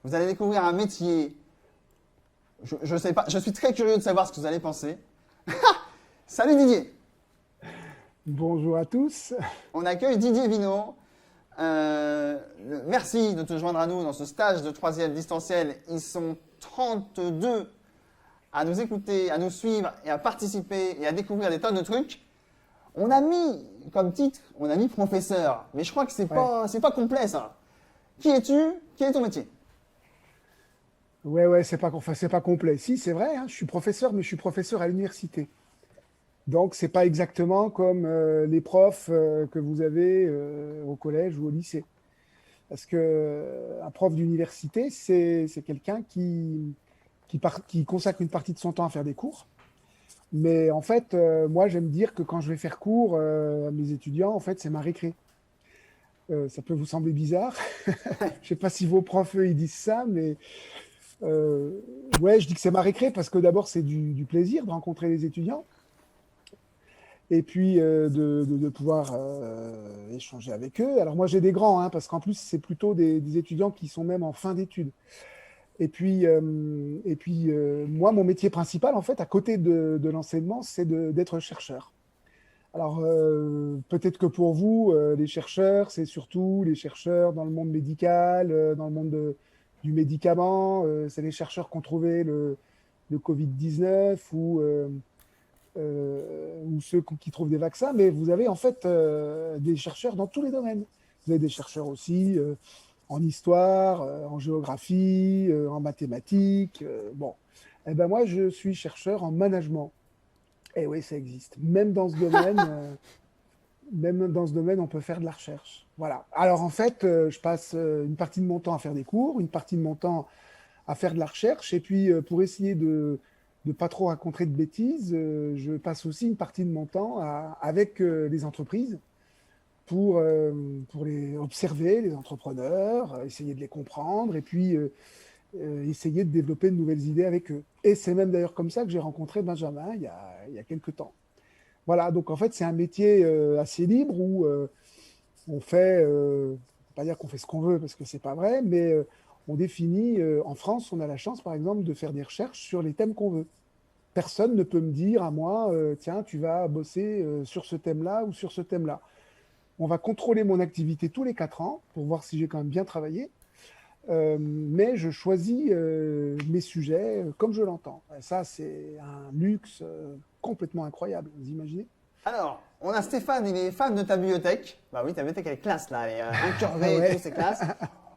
Vous allez découvrir un métier. Je sais pas, je suis très curieux de savoir ce que vous allez penser. Salut Didier! Bonjour à tous. On accueille Didier Vino. Merci de te joindre à nous dans ce stage de troisième distanciel. Ils sont 32 à nous écouter, à nous suivre et à participer et à découvrir des tonnes de trucs. On a mis comme titre, on a mis professeur, mais je crois que Ouais, c'est pas complet ça. Qui es-tu? Quel est ton métier? ouais, c'est pas complet. Si, c'est vrai, hein, je suis professeur, mais je suis professeur à l'université. Donc, c'est pas exactement comme les profs que vous avez au collège ou au lycée. Parce que un prof d'université, c'est quelqu'un qui consacre une partie de son temps à faire des cours. Mais en fait, moi, j'aime dire que quand je vais faire cours à mes étudiants, en fait, c'est ma récré. Ça peut vous sembler bizarre. Je sais pas si vos profs, eux, ils disent ça, mais Euh, ouais, je dis que c'est ma récré parce que d'abord, c'est du plaisir de rencontrer les étudiants et puis de pouvoir échanger avec eux. Alors moi, j'ai des grands, hein, parce qu'en plus, c'est plutôt des étudiants qui sont même en fin d'études. Moi, mon métier principal, en fait, à côté de l'enseignement, c'est d'être chercheur. Alors, peut-être que pour vous, les chercheurs, c'est surtout les chercheurs dans le monde médical, dans le monde du médicament, c'est les chercheurs qui ont trouvé le Covid-19 ou ceux qui trouvent des vaccins, mais vous avez en fait des chercheurs dans tous les domaines. Vous avez des chercheurs aussi en histoire, en géographie, en mathématiques. Bon, eh ben moi, je suis chercheur en management. Et oui, ça existe. Même dans ce domaine, on peut faire de la recherche. Voilà. Alors en fait, je passe une partie de mon temps à faire des cours, une partie de mon temps à faire de la recherche, et puis pour essayer de ne pas trop raconter de bêtises, je passe aussi une partie de mon temps avec les entreprises pour les observer, les entrepreneurs, essayer de les comprendre, et puis essayer de développer de nouvelles idées avec eux. Et c'est même d'ailleurs comme ça que j'ai rencontré Benjamin il y a quelques temps. Voilà, donc en fait, c'est un métier assez libre où on fait, faut pas dire qu'on fait ce qu'on veut parce que c'est pas vrai, mais on définit, en France, on a la chance par exemple de faire des recherches sur les thèmes qu'on veut. Personne ne peut me dire à moi, tiens, tu vas bosser sur ce thème-là ou sur ce thème-là. On va contrôler mon activité tous les 4 ans pour voir si j'ai quand même bien travaillé, mais je choisis mes sujets comme je l'entends. Et ça, c'est un luxe complètement incroyable, vous imaginez? Alors, on a Stéphane, il est fan de ta bibliothèque. Bah oui, ta bibliothèque elle est classe là, elle est Ah incurvée et tout, ouais. c'est classe.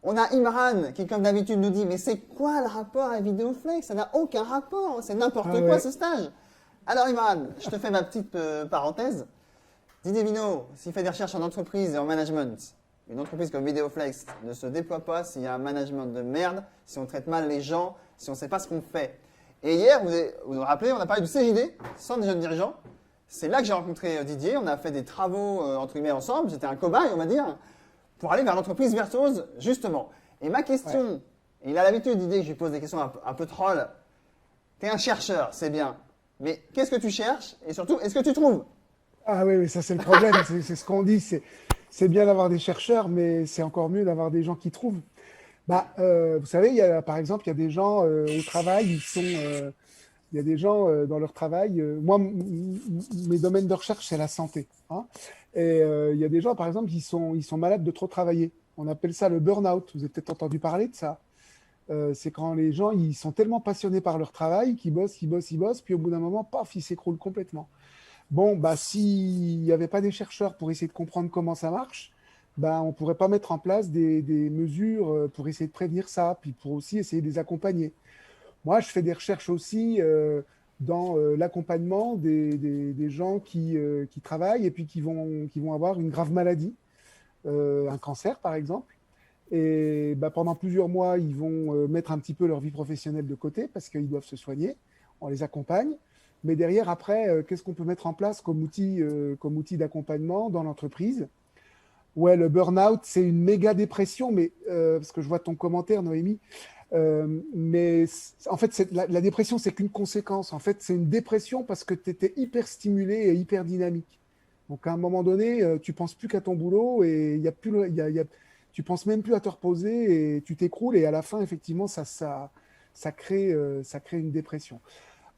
On a Imran qui, comme d'habitude, nous dit mais c'est quoi le rapport avec Vidéoflex? Ça n'a aucun rapport, c'est Ah n'importe quoi ouais. ce stage. Alors Imran, je te fais ma petite parenthèse. Didier Vino, s'il fait des recherches en entreprise et en management, une entreprise comme Vidéoflex ne se déploie pas s'il y a un management de merde, si on traite mal les gens, si on ne sait pas ce qu'on fait. Et hier, vous vous rappelez, on a parlé du CJD, Centre des jeunes dirigeants. C'est là que j'ai rencontré Didier, on a fait des travaux entre guillemets ensemble, j'étais un cobaye on va dire, pour aller vers l'entreprise virtuose justement. Et ma Ouais. question, et il a l'habitude Didier que je lui pose des questions un peu troll, t'es un chercheur, c'est bien, mais qu'est-ce que tu cherches et surtout, est-ce que tu trouves? Ah oui, oui, ça c'est le problème, c'est ce qu'on dit, c'est bien d'avoir des chercheurs, mais c'est encore mieux d'avoir des gens qui trouvent. Bah, vous savez, par exemple, il y a des gens au travail, il y a des gens dans leur travail. Moi, mes domaines de recherche, c'est la santé, hein. Et il y a des gens, par exemple, ils sont malades de trop travailler. On appelle ça le burn-out. Vous avez peut-être entendu parler de ça. C'est quand les gens, ils sont tellement passionnés par leur travail qu'ils bossent, ils bossent, ils bossent, puis au bout d'un moment, paf, ils s'écroulent complètement. Bon, bah, s'il n'y avait pas des chercheurs pour essayer de comprendre comment ça marche, bah, on ne pourrait pas mettre en place des mesures pour essayer de prévenir ça, puis pour aussi essayer de les accompagner. Moi, je fais des recherches aussi dans l'accompagnement des gens qui travaillent et puis qui vont avoir une grave maladie, un cancer par exemple. Et bah, pendant plusieurs mois, ils vont mettre un petit peu leur vie professionnelle de côté parce qu'ils doivent se soigner. On les accompagne. Mais derrière, après, qu'est-ce qu'on peut mettre en place comme outil d'accompagnement dans l'entreprise? Ouais, le burn-out, c'est une méga dépression, mais parce que je vois ton commentaire, Noémie. En fait, la dépression, c'est qu'une conséquence. En fait, c'est une dépression parce que tu étais hyper stimulé et hyper dynamique. Donc, à un moment donné, tu penses plus qu'à ton boulot et il y a plus, il y a tu penses même plus à te reposer et tu t'écroules et à la fin, effectivement, ça crée une dépression.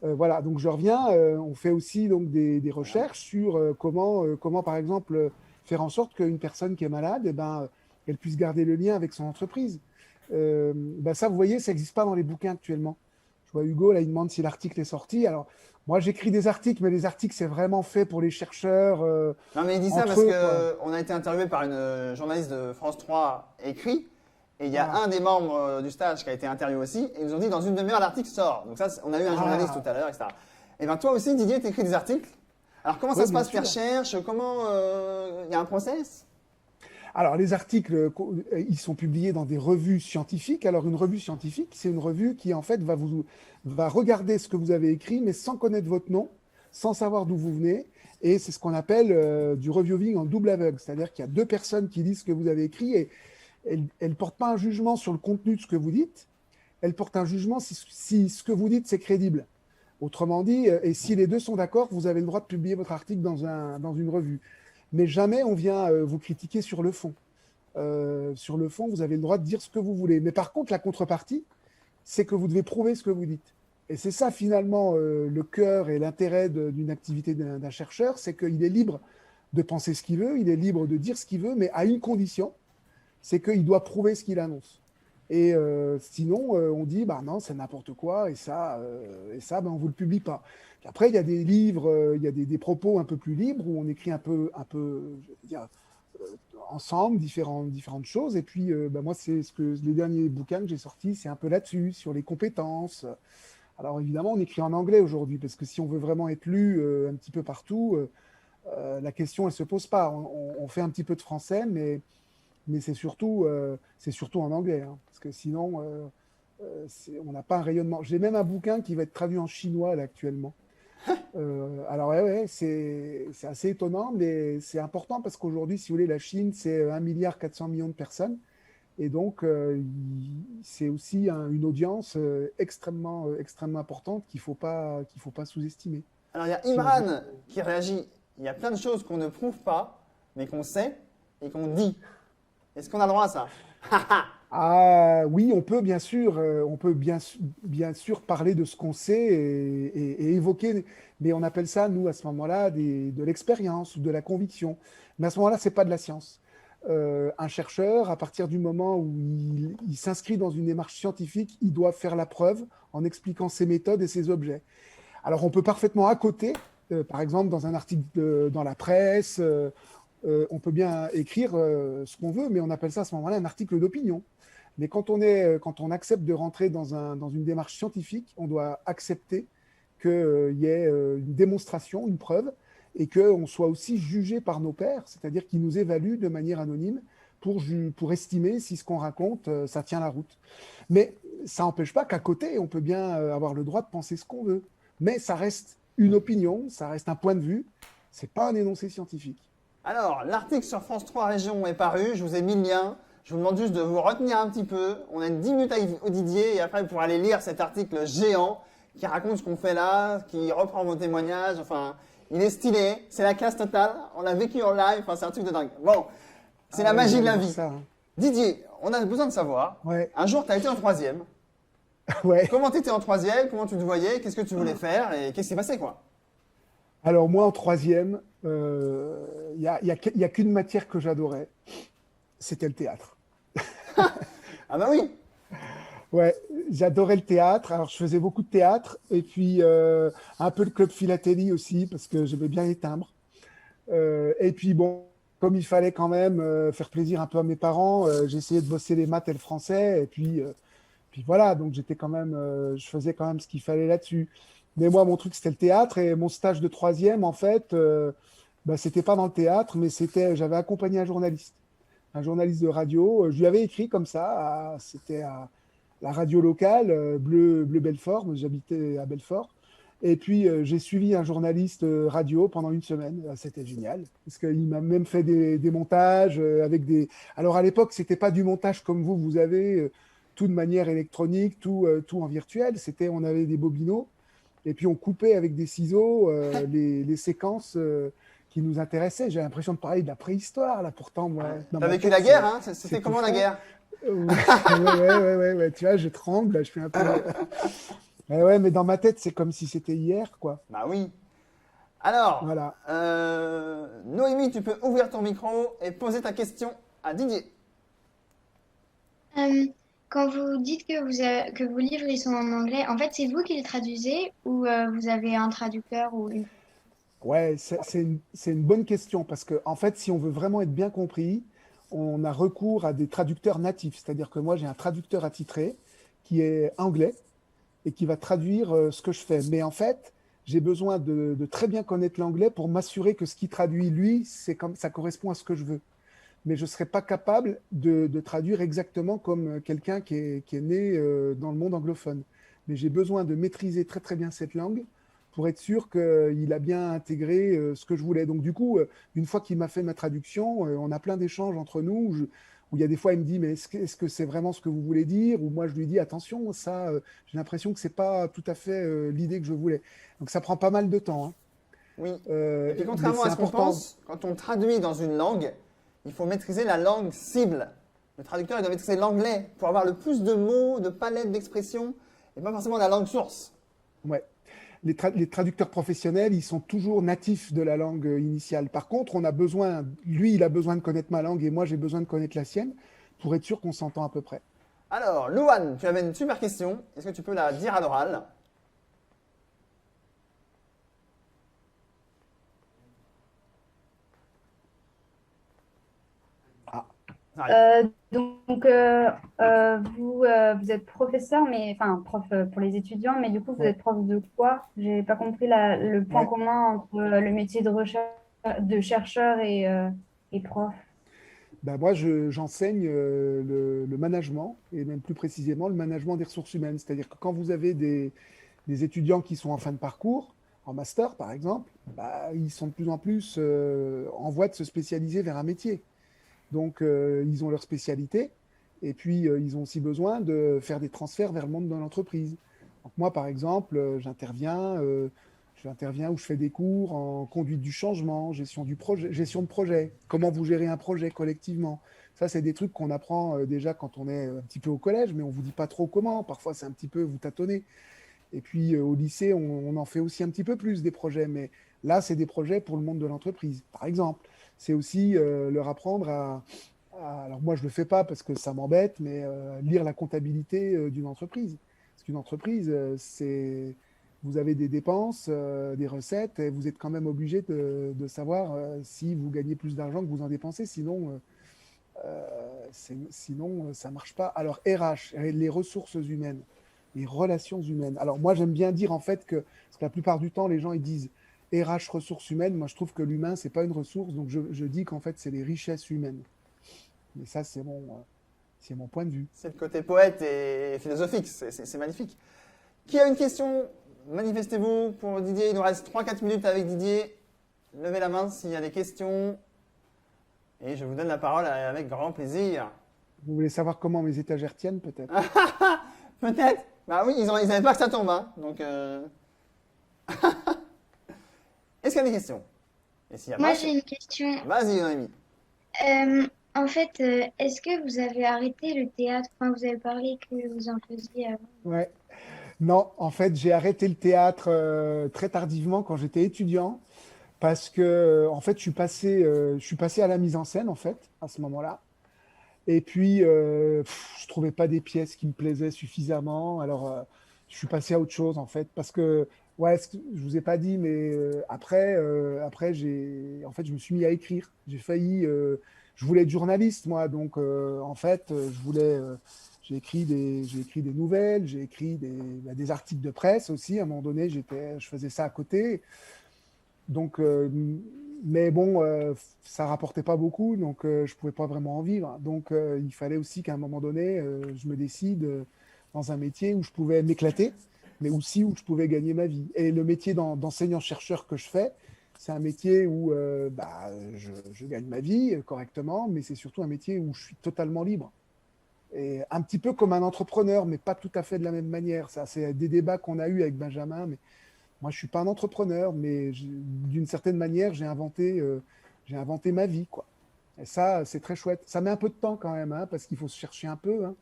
Voilà, donc je reviens, on fait aussi donc des recherches sur comment, par exemple, faire en sorte qu'une personne qui est malade, eh ben, elle puisse garder le lien avec son entreprise. Ça, vous voyez, ça n'existe pas dans les bouquins actuellement. Je vois Hugo, là, il demande si l'article est sorti. Alors, moi, j'écris des articles, mais les articles, c'est vraiment fait pour les chercheurs, Non, mais il dit ça entre parce eux, quoi. que on a été interviewé par une journaliste de France 3 écrit. Et il y a Ah, un des membres du stage qui a été interviewé aussi. Et ils nous ont dit dans une demi-heure, l'article sort. Donc ça, on a eu un journaliste ah, tout à l'heure, etc. Et bien toi aussi, Didier, tu écris des articles. Alors comment ça oui, se bien passe tes sûr. recherches? Comment il y a un process? Alors, les articles, ils sont publiés dans des revues scientifiques. Alors, une revue scientifique, c'est une revue qui, en fait, va regarder ce que vous avez écrit, mais sans connaître votre nom, sans savoir d'où vous venez. Et c'est ce qu'on appelle du reviewing en double aveugle. C'est-à-dire qu'il y a deux personnes qui lisent ce que vous avez écrit et elles ne portent pas un jugement sur le contenu de ce que vous dites. Elles portent un jugement si ce que vous dites, c'est crédible. Autrement dit, et si les deux sont d'accord, vous avez le droit de publier votre article dans une revue. Mais jamais on vient vous critiquer sur le fond. Sur le fond, vous avez le droit de dire ce que vous voulez. Mais par contre, la contrepartie, c'est que vous devez prouver ce que vous dites. Et c'est ça finalement le cœur et l'intérêt d'une activité d'un chercheur, c'est qu'il est libre de penser ce qu'il veut, il est libre de dire ce qu'il veut, mais à une condition, c'est qu'il doit prouver ce qu'il annonce. Et sinon, on dit, bah non, c'est n'importe quoi, ben, on ne vous le publie pas. Puis après, il y a des livres, il y a des propos un peu plus libres, où on écrit je veux dire, ensemble différentes choses. Et puis, bah, moi, c'est les derniers bouquins que j'ai sortis, c'est un peu là-dessus, sur les compétences. Alors évidemment, on écrit en anglais aujourd'hui, parce que si on veut vraiment être lu un petit peu partout, la question, elle ne se pose pas. On fait un petit peu de français, mais c'est surtout en anglais, hein, parce que sinon, on n'a pas un rayonnement. J'ai même un bouquin qui va être traduit en chinois là, actuellement. Alors ouais, c'est assez étonnant, mais c'est important parce qu'aujourd'hui, si vous voulez, la Chine, c'est 1,4 milliard de personnes. Et donc, c'est aussi une audience extrêmement importante qu'il faut pas sous-estimer. Alors il y a Si on veut. Imran qui réagit. Il y a plein de choses qu'on ne prouve pas, mais qu'on sait et qu'on dit. Est-ce qu'on a le droit à ça? Ah oui, on peut bien sûr parler de ce qu'on sait et évoquer, mais on appelle ça, nous, à ce moment-là, de l'expérience ou de la conviction. Mais à ce moment-là, c'est pas de la science. Un chercheur, à partir du moment où il s'inscrit dans une démarche scientifique, il doit faire la preuve en expliquant ses méthodes et ses objets. Alors, on peut parfaitement à côté, par exemple, dans un article dans la presse, on peut bien écrire ce qu'on veut, mais on appelle ça à ce moment-là un article d'opinion. Mais quand on accepte de rentrer dans une démarche scientifique, on doit accepter qu'il y ait une démonstration, une preuve, et qu'on soit aussi jugé par nos pairs, c'est-à-dire qu'ils nous évaluent de manière anonyme pour estimer si ce qu'on raconte, ça tient la route. Mais ça n'empêche pas qu'à côté, on peut bien avoir le droit de penser ce qu'on veut. Mais ça reste une opinion, ça reste un point de vue, c'est pas un énoncé scientifique. Alors, l'article sur France 3 Région est paru, je vous ai mis le lien. Je vous demande juste de vous retenir un petit peu. On a 10 minutes avec Didier et après vous pourrez aller lire cet article géant qui raconte ce qu'on fait là, qui reprend vos témoignages. Enfin, il est stylé, c'est la classe totale. On l'a vécu en live, enfin, c'est un truc de dingue. Bon, c'est Ah la ouais, magie vous de allez la voir vie. ça, hein. Didier, on a besoin de savoir. Ouais, Un jour, tu as été en troisième. ouais. Comment tu étais en troisième? Comment tu te voyais? Qu'est-ce que tu voulais faire? Et qu'est-ce qui s'est passé, quoi? Alors moi, en troisième, il y a qu'une matière que j'adorais, c'était le théâtre. Ah bah oui. Ouais, j'adorais le théâtre. Alors je faisais beaucoup de théâtre et puis un peu le club philatélie aussi parce que j'aimais bien les timbres. Et puis bon, comme il fallait quand même faire plaisir un peu à mes parents, j'ai essayé de bosser les maths et le français et puis voilà. Donc je faisais quand même ce qu'il fallait là-dessus. Mais moi, mon truc c'était le théâtre et mon stage de troisième en fait, bah, c'était pas dans le théâtre, mais j'avais accompagné un journaliste de radio. Je lui avais écrit comme ça, c'était à la radio locale, Bleu Belfort, moi, j'habitais à Belfort. Et puis j'ai suivi un journaliste radio pendant une semaine. C'était génial, parce qu'il m'a même fait des montages avec des. Alors à l'époque, c'était pas du montage comme vous avez tout de manière électronique, tout en virtuel. On avait des bobineaux, et puis on coupait avec des ciseaux les séquences qui nous intéressait. J'ai l'impression de parler de la préhistoire, là, pourtant, moi, dans T'as ma vécu tête, la guerre, hein? c'est C'était tout comment la frais. guerre? Ouais, tu vois, je tremble, là, je suis un peu. Ouais, mais dans ma tête, c'est comme si c'était hier, quoi. Bah oui. Alors, Voilà. Noémie, tu peux ouvrir ton micro et poser ta question à Didier. Euh, Quand vous dites que, que vos livres ils sont en anglais, en fait, c'est vous qui les traduisez ou vous avez un traducteur ou une... Ouais, c'est une bonne question parce que, en fait, si on veut vraiment être bien compris, on a recours à des traducteurs natifs. C'est-à-dire que moi, j'ai un traducteur attitré qui est anglais et qui va traduire ce que je fais. Mais en fait, j'ai besoin de très bien connaître l'anglais pour m'assurer que ce qu'il traduit, lui, c'est comme ça correspond à ce que je veux. Mais je ne serais pas capable de traduire exactement comme quelqu'un qui est né dans le monde anglophone. Mais j'ai besoin de maîtriser très très bien cette langue pour être sûr qu'il a bien intégré ce que je voulais. Donc du coup, une fois qu'il m'a fait ma traduction, on a plein d'échanges entre nous où il y a des fois, il me dit, mais est-ce que c'est vraiment ce que vous voulez dire? Ou moi, je lui dis, attention, ça, j'ai l'impression que c'est pas tout à fait l'idée que je voulais. Donc ça prend pas mal de temps, hein. Oui. Et puis Mais contrairement c'est à ce qu'on important. pense, quand on traduit dans une langue, il faut maîtriser la langue cible. Le traducteur, il doit maîtriser l'anglais pour avoir le plus de mots, de palettes d'expressions, et pas forcément la langue source. Ouais. Les traducteurs professionnels, ils sont toujours natifs de la langue initiale. Par contre, on a besoin, lui, il a besoin de connaître ma langue et moi, j'ai besoin de connaître la sienne pour être sûr qu'on s'entend à peu près. Alors, Louane, tu avais une super question. Est-ce que tu peux la dire à l'oral? Ah, Ça arrive. Vous êtes professeur, mais enfin prof pour les étudiants, mais du coup vous ouais, êtes prof de quoi? J'ai pas compris le point ouais. commun entre le métier de recherche, de chercheur et prof. Ben moi, j'enseigne le management et même plus précisément le management des ressources humaines. C'est-à-dire que quand vous avez des étudiants qui sont en fin de parcours, en master par exemple, bah, ils sont de plus en plus en voie de se spécialiser vers un métier. Donc, ils ont leur spécialité et puis ils ont aussi besoin de faire des transferts vers le monde de l'entreprise. Donc, moi, par exemple, j'interviens où je fais des cours en conduite du changement, gestion du projet, gestion de projet, comment vous gérez un projet collectivement. Ça, c'est des trucs qu'on apprend déjà quand on est un petit peu au collège, mais on ne vous dit pas trop comment. Parfois, c'est un petit peu vous tâtonnez. Et puis, au lycée, on en fait aussi un petit peu plus des projets, mais là, c'est des projets pour le monde de l'entreprise, par exemple. C'est aussi leur apprendre alors moi, je ne le fais pas parce que ça m'embête, mais lire la comptabilité d'une entreprise. Parce qu'une entreprise, vous avez des dépenses, des recettes, et vous êtes quand même obligé de savoir si vous gagnez plus d'argent que vous en dépensez, sinon ça ne marche pas. Alors, RH, les ressources humaines, les relations humaines. Alors, moi, j'aime bien dire en fait parce que la plupart du temps, les gens ils disent RH, ressources humaines. Moi, je trouve que l'humain, c'est pas une ressource, donc je dis qu'en fait, c'est les richesses humaines. Mais ça, c'est mon point de vue. C'est le côté poète et philosophique, c'est magnifique. Qui a une question? Manifestez-vous pour Didier. Il nous reste 3-4 minutes avec Didier. Levez la main s'il y a des questions. Et je vous donne la parole avec grand plaisir. Vous voulez savoir comment mes étagères tiennent, peut-être? Peut-être. Bah oui, ils n'avaient pas que ça tombe. Hein. Donc, est-ce qu'il y a des questions? Et s'il n'y a Moi, pas, j'ai une question. vas-y, Noémie. En fait, est-ce que vous avez arrêté le théâtre? Enfin, vous avez parlé que vous en faisiez avant. Ouais. Non, en fait, j'ai arrêté le théâtre très tardivement quand j'étais étudiant parce que, en fait, je suis passé à la mise en scène, en fait, à ce moment-là. Et puis, je trouvais pas des pièces qui me plaisaient suffisamment. Alors, je suis passé à autre chose, en fait, parce que, ouais, je vous ai pas dit, mais après, en fait, je me suis mis à écrire. Je voulais être journaliste, moi, donc, en fait, j'ai écrit des nouvelles, j'ai écrit des articles de presse aussi. À un moment donné, je faisais ça à côté. Donc, mais bon, ça rapportait pas beaucoup, donc je pouvais pas vraiment en vivre. Donc, il fallait aussi qu'à un moment donné, je me décide dans un métier où je pouvais m'éclater, mais aussi où je pouvais gagner ma vie. Et le métier d'enseignant-chercheur que je fais, c'est un métier où je gagne ma vie correctement, mais c'est surtout un métier où je suis totalement libre. Et un petit peu comme un entrepreneur, mais pas tout à fait de la même manière. Ça, c'est des débats qu'on a eus avec Benjamin, mais Moi, je suis pas un entrepreneur, mais d'une certaine manière, j'ai inventé ma vie, quoi. Et ça, c'est très chouette. Ça met un peu de temps quand même, hein, parce qu'il faut se chercher un peu, hein,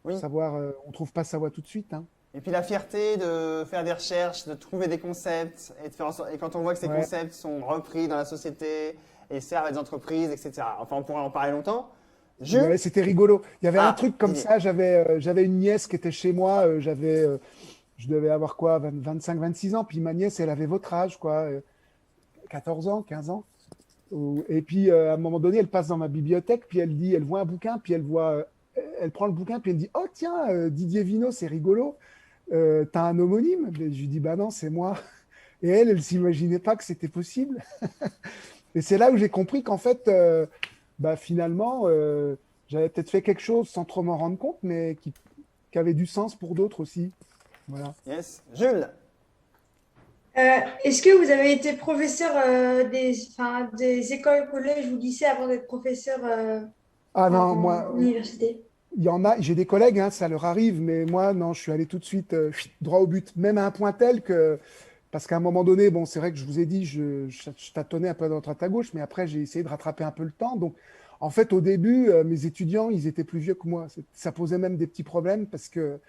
pour Oui. savoir, on trouve pas sa voie tout de suite, hein. Et puis la fierté de faire des recherches, de trouver des concepts et de faire et quand on voit que ces Ouais. concepts sont repris dans la société et servent à des entreprises, etc. Enfin, on pourrait en parler longtemps. Jules? Ouais, c'était rigolo. Il y avait un Ah, truc comme Didier. ça. J'avais une nièce qui était chez moi. Je devais avoir quoi, 25, 26 ans. Puis ma nièce, elle avait votre âge, quoi, 14 ans, 15 ans. Et puis à un moment donné, elle passe dans ma bibliothèque. Puis elle voit un bouquin. Puis elle prend le bouquin. Puis elle dit, oh tiens, Didier Vino, c'est rigolo. T'as un homonyme? Je lui dis, bah non, c'est moi. Et elle s'imaginait pas que c'était possible. Et c'est là où j'ai compris qu'en fait, bah, finalement, j'avais peut-être fait quelque chose sans trop m'en rendre compte, mais qui avait du sens pour d'autres aussi. Voilà. Yes. Jules? Est-ce que vous avez été professeur des écoles, collèges ou lycées avant d'être professeur Ah non, en moi, université? il y en a, j'ai des collègues, hein, ça leur arrive, mais moi, non, je suis allé tout de suite droit au but, même à un point tel que, parce qu'à un moment donné, bon, c'est vrai que je vous ai dit, je tâtonnais un peu à droite à gauche, mais après, j'ai essayé de rattraper un peu le temps. Donc, en fait, au début, mes étudiants, ils étaient plus vieux que moi. Ça posait même des petits problèmes parce que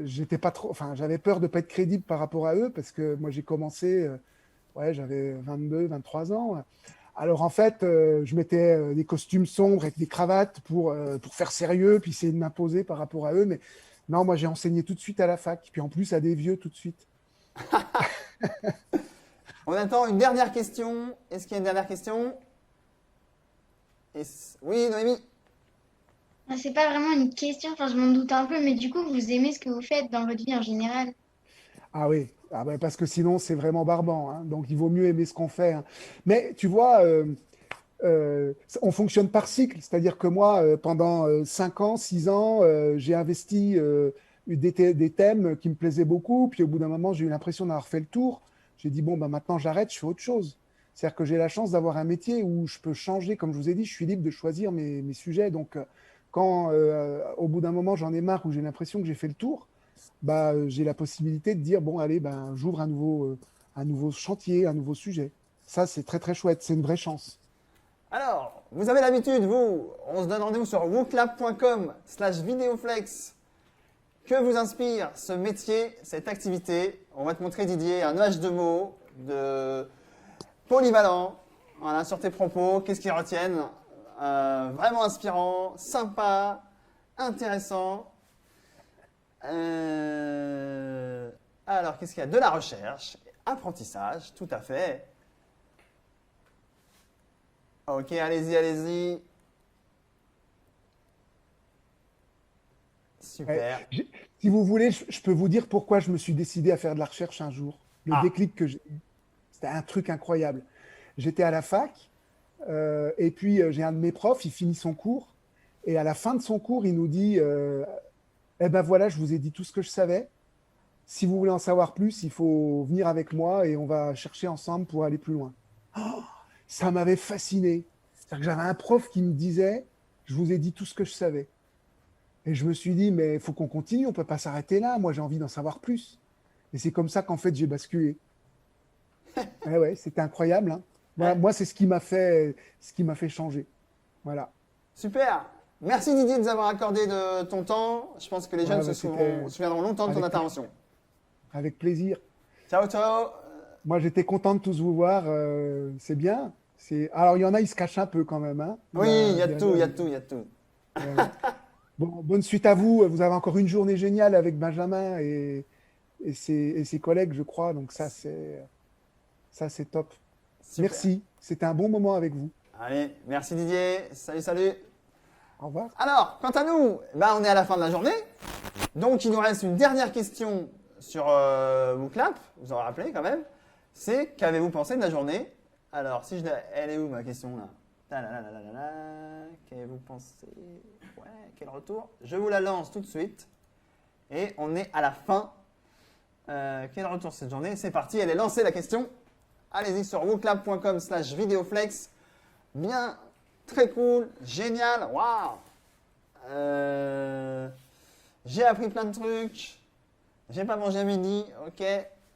j'étais pas trop, enfin, j'avais peur de pas être crédible par rapport à eux parce que moi, j'ai commencé, ouais, j'avais 22, 23 ans. Alors en fait, je mettais des costumes sombres avec des cravates pour faire sérieux, puis essayer de m'imposer par rapport à eux. Mais non, moi j'ai enseigné tout de suite à la fac, puis en plus à des vieux tout de suite. On attend une dernière question. Est-ce qu'il y a une dernière question? Oui, Noémie? Ah, c'est pas vraiment une question, enfin, je m'en doute un peu, mais du coup, vous aimez ce que vous faites dans votre vie en général. Ah oui, ah ben, parce que sinon c'est vraiment barbant, hein. Donc il vaut mieux aimer ce qu'on fait, hein. Mais tu vois, on fonctionne par cycle, c'est-à-dire que moi, pendant 5 ans, 6 ans, j'ai investi des thèmes qui me plaisaient beaucoup, puis au bout d'un moment, j'ai eu l'impression d'avoir fait le tour. J'ai dit, bon, ben, maintenant j'arrête, je fais autre chose. C'est-à-dire que j'ai la chance d'avoir un métier où je peux changer, comme je vous ai dit, je suis libre de choisir mes sujets. Donc quand au bout d'un moment j'en ai marre ou j'ai l'impression que j'ai fait le tour, bah, j'ai la possibilité de dire, bon, allez, ben, j'ouvre un nouveau chantier, un nouveau sujet. Ça, c'est très très chouette, c'est une vraie chance. Alors, vous avez l'habitude, vous, on se donne rendez-vous sur wooclap.com/vidéoflex. Que vous inspire ce métier, cette activité? On va te montrer, Didier, un nuage de mots, de polyvalent. Voilà, sur tes propos, qu'est-ce qu'ils retiennent? Vraiment inspirant, sympa, intéressant. Alors, qu'est-ce qu'il y a? De la recherche, apprentissage, tout à fait. Ok, allez-y, allez-y. Super. Si vous voulez, je peux vous dire pourquoi je me suis décidé à faire de la recherche un jour. Le Ah. déclic que j'ai eu, c'était un truc incroyable. J'étais à la fac, et puis j'ai un de mes profs, il finit son cours, et à la fin de son cours, il nous dit, eh ben voilà, je vous ai dit tout ce que je savais. Si vous voulez en savoir plus, il faut venir avec moi et on va chercher ensemble pour aller plus loin. Oh, ça m'avait fasciné. C'est-à-dire que j'avais un prof qui me disait, je vous ai dit tout ce que je savais. Et je me suis dit, mais il faut qu'on continue, on ne peut pas s'arrêter là. Moi, j'ai envie d'en savoir plus. Et c'est comme ça qu'en fait, j'ai basculé. Eh ouais, c'était incroyable, hein. Voilà, Ouais. moi, c'est ce qui m'a fait changer. Voilà. Super. Merci Didier de nous avoir accordé de ton temps. Je pense que les jeunes Ouais, bah, se souviendront longtemps de ton avec- intervention. Avec plaisir. Ciao, ciao. Moi, j'étais content de tous vous voir. C'est bien. Alors, il y en a, ils se cachent un peu quand même, hein. Oui, il y a il tout, il y a tout, il y a tout. Ouais. Bon, bonne suite à vous. Vous avez encore une journée géniale avec Benjamin et ses collègues, je crois. Donc ça, c'est top. Super. Merci. C'était un bon moment avec vous. Allez, merci Didier. Salut, salut. Au revoir. Alors, quant à nous, on est à la fin de la journée. Donc, il nous reste une dernière question sur WooClap. Vous en rappelez quand même. C'est qu'avez-vous pensé de la journée? Alors, si je la... Elle est où ma question là? Ta-la-la-la-la-la. Qu'avez-vous pensé? Ouais, quel retour? Je vous la lance tout de suite. Et on est à la fin. Quel retour cette journée? C'est parti, elle est lancée la question. Allez-y sur wooclap.com/vidéoflex. Bien, très cool, génial, waouh! J'ai appris plein de trucs. J'ai pas mangé à midi, ok.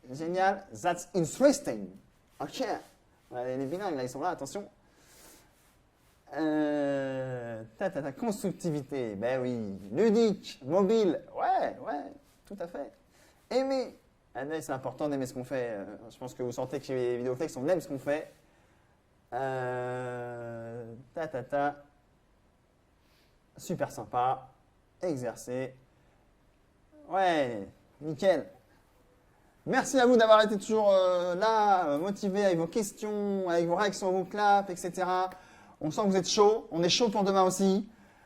Génial. That's interesting. Ok. Ouais, les bilingues, là, ils sont là, attention. Constructivité, ben oui. Ludique, mobile, ouais, tout à fait. Aimer. Ah, c'est important d'aimer ce qu'on fait. Je pense que vous sentez que chez Vidéoflex, on aime ce qu'on fait. Super sympa. Exercer. Ouais, nickel. Merci à vous d'avoir été toujours là, motivé avec vos questions, avec vos réactions, vos claps, etc. On sent que vous êtes chaud. On est chaud pour demain aussi.